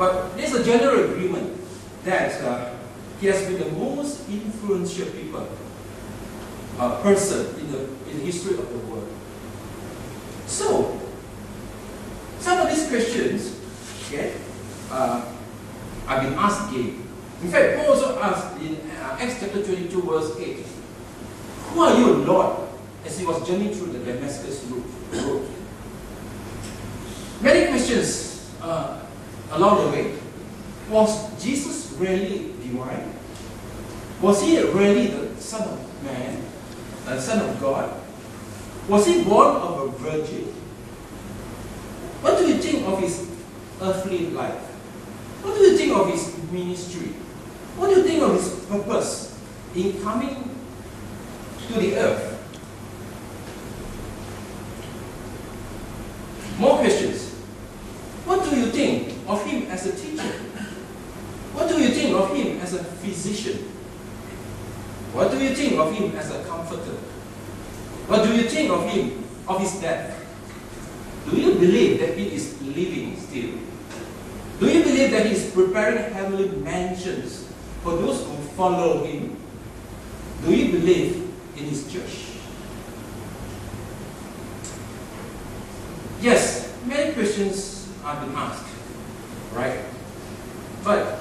But there's a general agreement that he has been the most influential person in the history of the world. So, some of these questions, have been asked again. In fact, Paul also asked in Acts chapter 22, verse 8, "Who are you, Lord?" as he was journeying through the Damascus road. Many questions along the way. Was Jesus really divine? Was he really the Son of Man, the Son of God? Was he born of a virgin? What do you think of his earthly life? What do you think of his ministry? What do you think of his purpose in coming to the earth? More questions. What do you think of him as a teacher? What do you think of him as a physician? What do you think of him as a comforter? What do you think of him, of his death? Do you believe that he is living still? Do you believe that he is preparing heavenly mansions for those who follow him? Do you believe in his church? Yes, many questions have been asked, right? But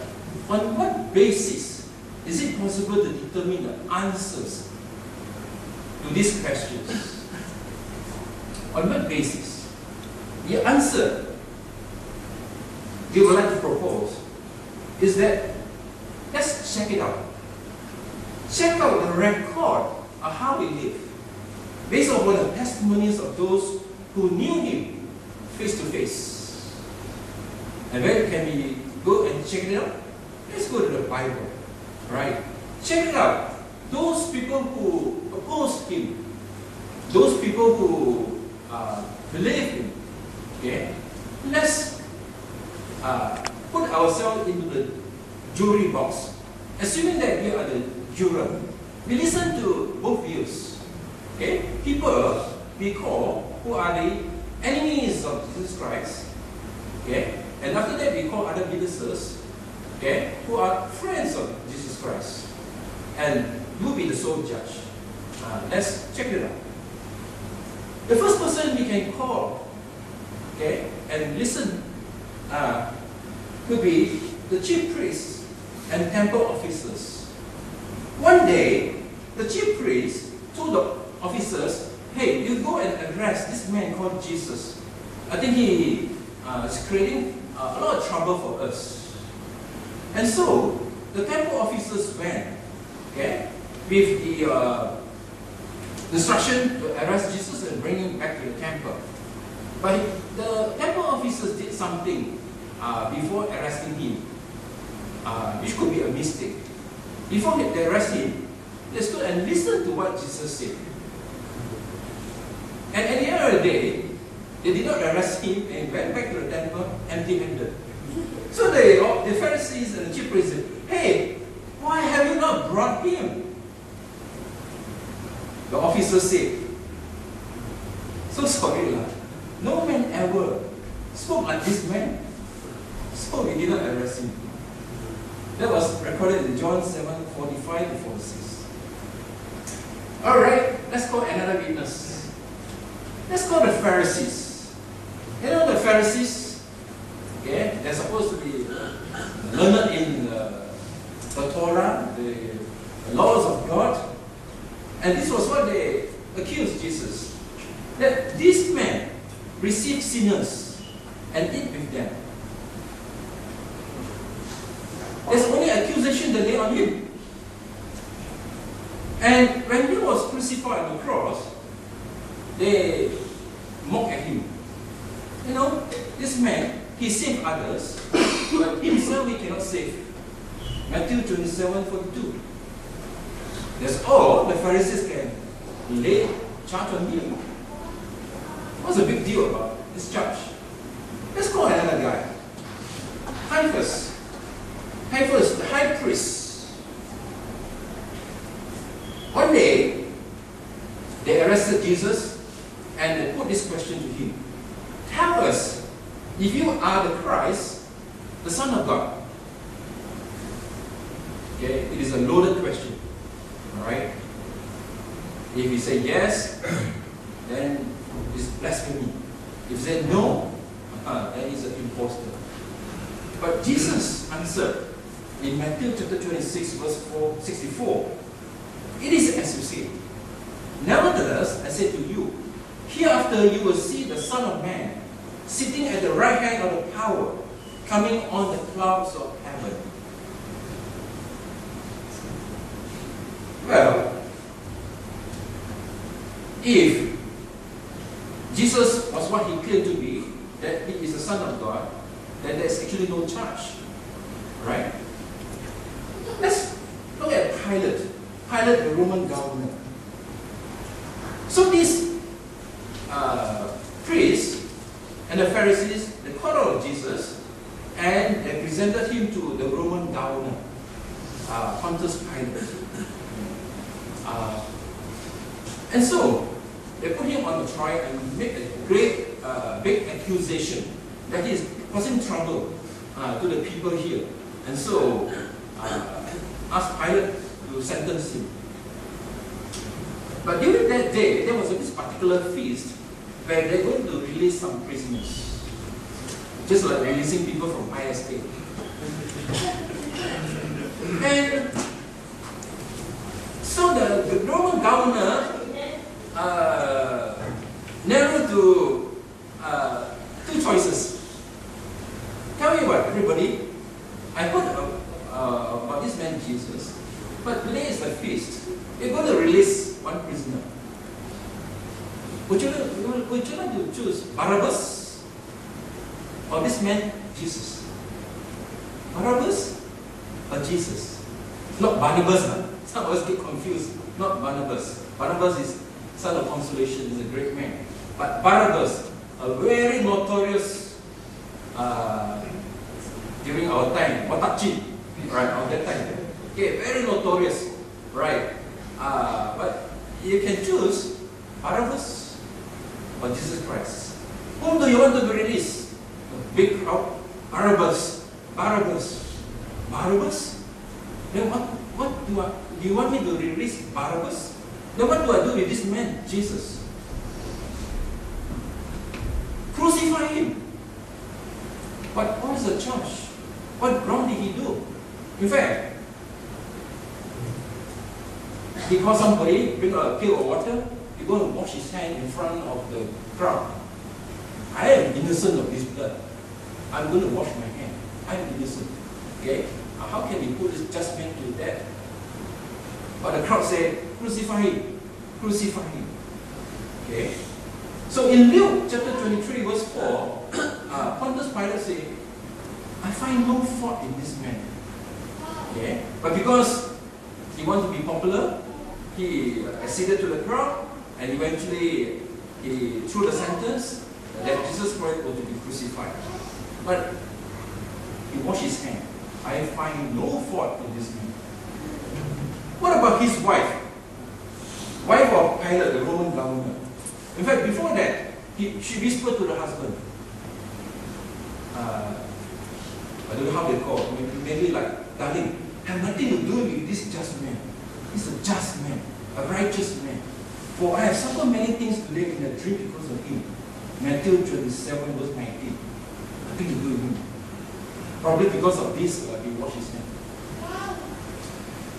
on what basis is it possible to determine the answers to these questions? On what basis? The answer we would like to propose is that let's check it out. Check out the record of how he lived, based on the testimonies of those who knew him face to face. And where can we go and check it out? Let's go to the Bible, right? Check it out. Those people who opposed him, those people who believed him, let's put ourselves into the jury box. Assuming that we are the juror, we listen to both views. People we call who are the enemies of Jesus Christ. And after that we call other witnesses, who are friends of Jesus Christ. And you be the sole judge. Let's check it out. The first person we can call, and listen, could be the chief priests and temple officers. One day, the chief priest told the officers, "Hey, you go and arrest this man called Jesus. I think he is creating a lot of trouble for us." And so, the temple officers went, with the instruction to arrest Jesus and bring him back to the temple. But the temple officers did something before arresting him, which could be a mistake. Before they arrest him, they stood and listened to what Jesus said. And at the end of the day, they did not arrest him and went back to the temple empty-handed. So the Pharisees and the chief priests said, "Hey, why have you not brought him?" The officer said, "So sorry, no man ever spoke like this man. So we did not arrest him." That was recorded in John 7:45 to 46. Alright, let's call another witness. Let's call the Pharisees. You know the Pharisees? They're supposed to be learned in the Torah, the laws of God. And this was what they accused Jesus. That this man received sinners and eat with them. There's only accusation that lay on him. And when he was crucified on the cross, they mocked at him. You know, this man, he saved others, but himself he cannot save. Matthew 27:42. That's all the Pharisees can lay charge on him. What's the big deal about this charge? Let's call another guy. Caiaphas, the high priest. One day, they arrested Jesus and they put this question to him. "Tell us, if you are the Christ, the the Son of God? Okay, it is a loaded question. Alright? If you say yes, then it's blasphemy. If you say no, then it's an impostor. But Jesus answered in Matthew chapter 26, verse 64, it is as you say. Nevertheless, I say to you, hereafter you will see the Son of Man sitting at the right hand of the power, coming on the clouds of heaven. Well, if Jesus was what he claimed to be, that he is the Son of God, then there's actually no charge. Right? Let's look at Pilate. Pilate, the Roman governor. So these priests and the Pharisees, they caught out of Jesus and they presented him to the Roman governor, Pontius Pilate. And so they put him on the trial and made a great, big accusation that he is causing trouble to the people here. And so asked Pilate to sentence him. But during that day, there was this particular feast where they're going to release some prisoners. Just like releasing people from ISA. And so the Roman governor narrowed to two choices. Tell me what, everybody, I heard about this man Jesus, but today is the feast. We're going to release one prisoner. Would you like to choose Barabbas or this man Jesus? Barabbas or Jesus? Not Barnabas. Some of us get confused. Not Barnabas. Barnabas is son of consolation, is a great man. But Barabbas, a very notorious during our time, Watachi, right, of that time. Okay, very notorious, right? But you can choose Barabbas or Jesus Christ. Whom do you want to release? A big crowd? Barabbas. Barabbas. Barabbas? Then what do you want me to release Barabbas? Then what do I do with this man, Jesus? Crucify him. But what is the charge? What wrong did he do? In fact, he called somebody, bring a pail of water, he's going to wash his hand in front of the crowd. I am innocent of this blood. I'm going to wash my hand. I'm innocent. Okay? How can he put this just man to death? But the crowd said, crucify him. Crucify him. Okay? So in Luke chapter 23, verse 4, Pontius Pilate said, I find no fault in this man. Okay? But because he wanted to be popular, he acceded to the crowd, and eventually he threw the sentence that Jesus Christ was to be crucified. But he washed his hand. I find no fault in this man. What about his wife? Wife of Pilate, the Roman governor. In fact, before that, she whispered to the husband. I don't know how they call it. Maybe like, darling, have nothing to do with this just man. He's a just man, a righteous man. For I have suffered many things today in a dream because of him. Matthew 27, verse 19. Nothing to do with him. Probably because of this, he washed his hand.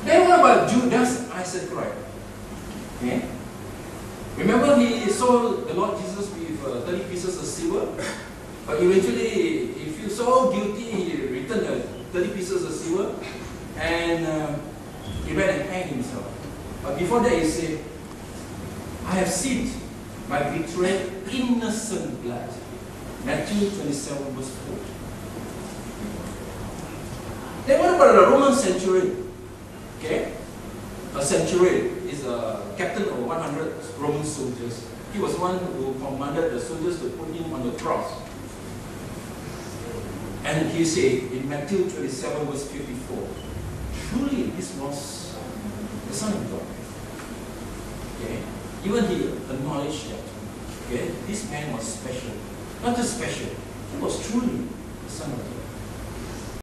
Then what about Judas Iscariot? Okay? Remember he sold the Lord Jesus with 30 pieces of silver? But eventually, he feels so guilty, he returned the 30 pieces of silver and he ran and hanged himself. But before that he said, I have sinned by betraying innocent blood. Matthew 27 verse 4. Then what about the Roman centurion? Okay? A centurion is a captain of 100 Roman soldiers. He was one who commanded the soldiers to put him on the cross. And he said in Matthew 27 verse 54, truly this was the Son of God. Okay? Even he acknowledged that. Okay? This man was special. Not just special, he was truly the Son of God.